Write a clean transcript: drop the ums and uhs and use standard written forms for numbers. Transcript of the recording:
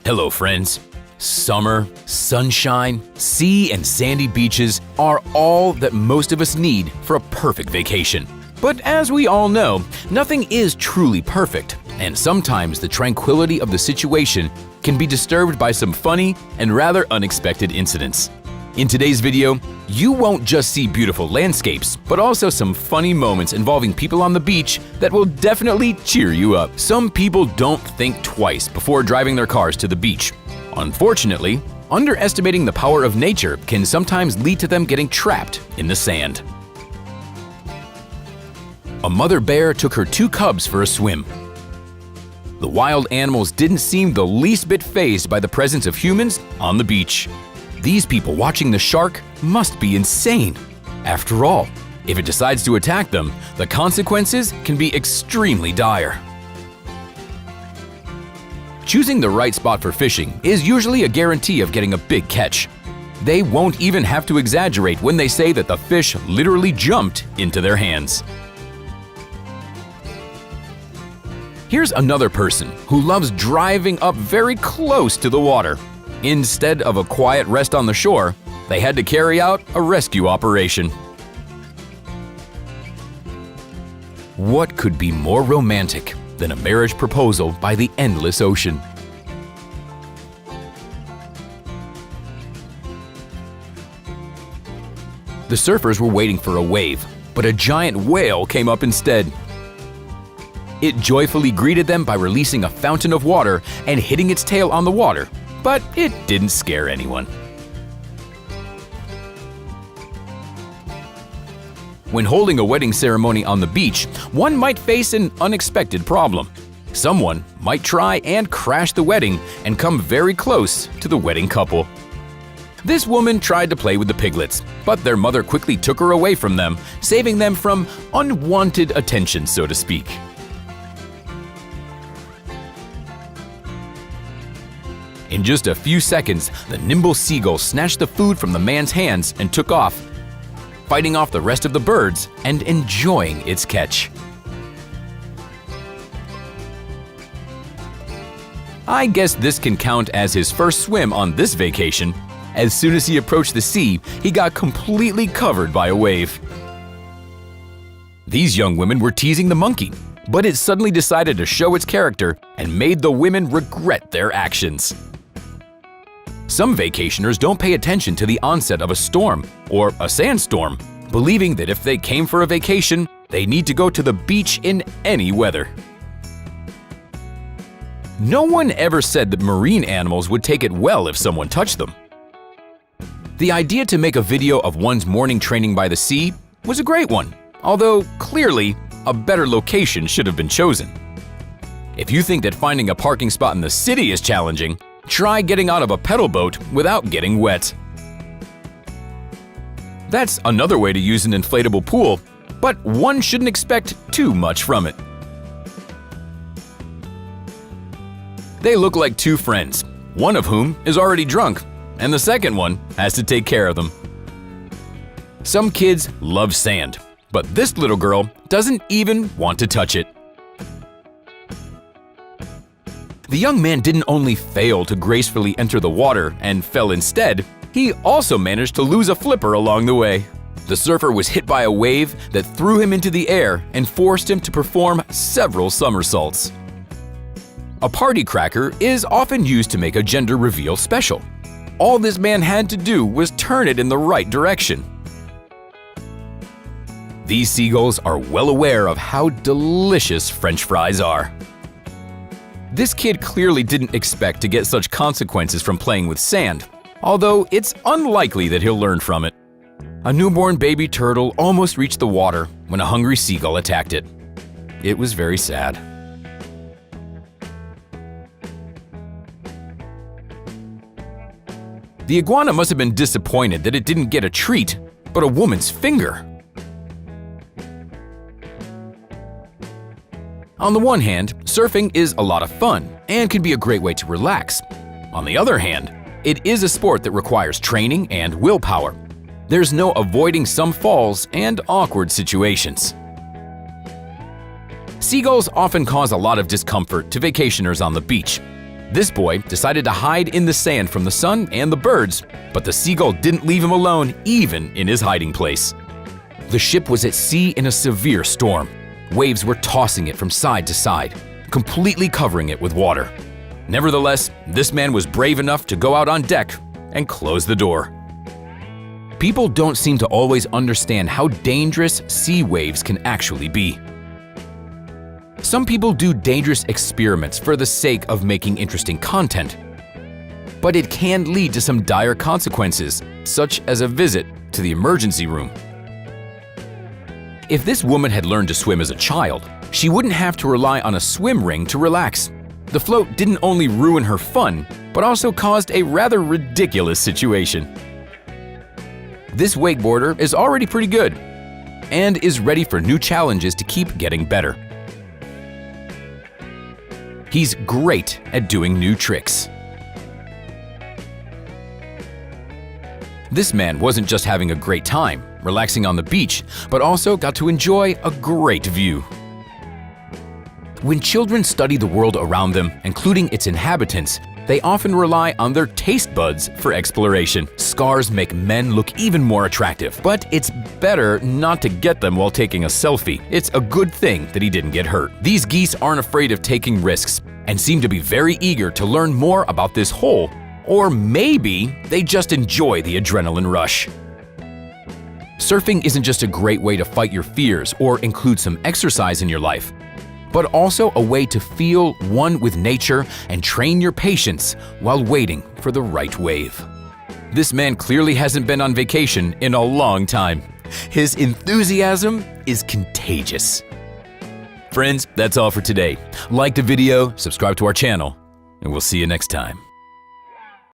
Hello, friends. Summer, sunshine, sea, and sandy beaches are all that most of us need for a perfect vacation. But as we all know, nothing is truly perfect, and sometimes the tranquility of the situation can be disturbed by some funny and rather unexpected incidents. In today's video, you won't just see beautiful landscapes, but also some funny moments involving people on the beach that will definitely cheer you up. Some people don't think twice before driving their cars to the beach. Unfortunately, underestimating the power of nature can sometimes lead to them getting trapped in the sand. A mother bear took her 2 cubs for a swim. The wild animals didn't seem the least bit fazed by the presence of humans on the beach. These people watching the shark must be insane. After all, if it decides to attack them, the consequences can be extremely dire. Choosing the right spot for fishing is usually a guarantee of getting a big catch. They won't even have to exaggerate when they say that the fish literally jumped into their hands. Here's another person who loves driving up very close to the water. Instead of a quiet rest on the shore, they had to carry out a rescue operation. What could be more romantic than a marriage proposal by the endless ocean? The surfers were waiting for a wave, but a giant whale came up instead. It joyfully greeted them by releasing a fountain of water and hitting its tail on the water, but it didn't scare anyone. When holding a wedding ceremony on the beach, one might face an unexpected problem. Someone might try and crash the wedding and come very close to the wedding couple. This woman tried to play with the piglets, but their mother quickly took her away from them, saving them from unwanted attention, so to speak. In just a few seconds, the nimble seagull snatched the food from the man's hands and took off, fighting off the rest of the birds and enjoying its catch. I guess this can count as his first swim on this vacation. As soon as he approached the sea, he got completely covered by a wave. These young women were teasing the monkey, but it suddenly decided to show its character and made the women regret their actions. Some vacationers don't pay attention to the onset of a storm or a sandstorm, believing that if they came for a vacation, they need to go to the beach in any weather. No one ever said that marine animals would take it well if someone touched them. The idea to make a video of one's morning training by the sea was a great one, although clearly a better location should have been chosen. If you think that finding a parking spot in the city is challenging, try getting out of a pedal boat without getting wet. That's another way to use an inflatable pool, but one shouldn't expect too much from it. They look like 2 friends, one of whom is already drunk, and the second one has to take care of them. Some kids love sand, but this little girl doesn't even want to touch it. The young man didn't only fail to gracefully enter the water and fell instead, he also managed to lose a flipper along the way. The surfer was hit by a wave that threw him into the air and forced him to perform several somersaults. A party cracker is often used to make a gender reveal special. All this man had to do was turn it in the right direction. These seagulls are well aware of how delicious French fries are. This kid clearly didn't expect to get such consequences from playing with sand, although it's unlikely that he'll learn from it. A newborn baby turtle almost reached the water when a hungry seagull attacked it. It was very sad. The iguana must have been disappointed that it didn't get a treat, but a woman's finger. On the one hand, surfing is a lot of fun and can be a great way to relax. On the other hand, it is a sport that requires training and willpower. There's no avoiding some falls and awkward situations. Seagulls often cause a lot of discomfort to vacationers on the beach. This boy decided to hide in the sand from the sun and the birds, but the seagull didn't leave him alone even in his hiding place. The ship was at sea in a severe storm. Waves were tossing it from side to side, completely covering it with water. Nevertheless, this man was brave enough to go out on deck and close the door. People don't seem to always understand how dangerous sea waves can actually be. Some people do dangerous experiments for the sake of making interesting content, but it can lead to some dire consequences, such as a visit to the emergency room. If this woman had learned to swim as a child, she wouldn't have to rely on a swim ring to relax. The float didn't only ruin her fun, but also caused a rather ridiculous situation. This wakeboarder is already pretty good and is ready for new challenges to keep getting better. He's great at doing new tricks. This man wasn't just having a great time, relaxing on the beach, but also got to enjoy a great view. When children study the world around them, including its inhabitants, they often rely on their taste buds for exploration. Scars make men look even more attractive, but it's better not to get them while taking a selfie. It's a good thing that he didn't get hurt. These geese aren't afraid of taking risks and seem to be very eager to learn more about this hole, or maybe they just enjoy the adrenaline rush. Surfing isn't just a great way to fight your fears or include some exercise in your life, but also a way to feel one with nature and train your patience while waiting for the right wave. This man clearly hasn't been on vacation in a long time. His enthusiasm is contagious. Friends, that's all for today. Like the video, subscribe to our channel, and we'll see you next time.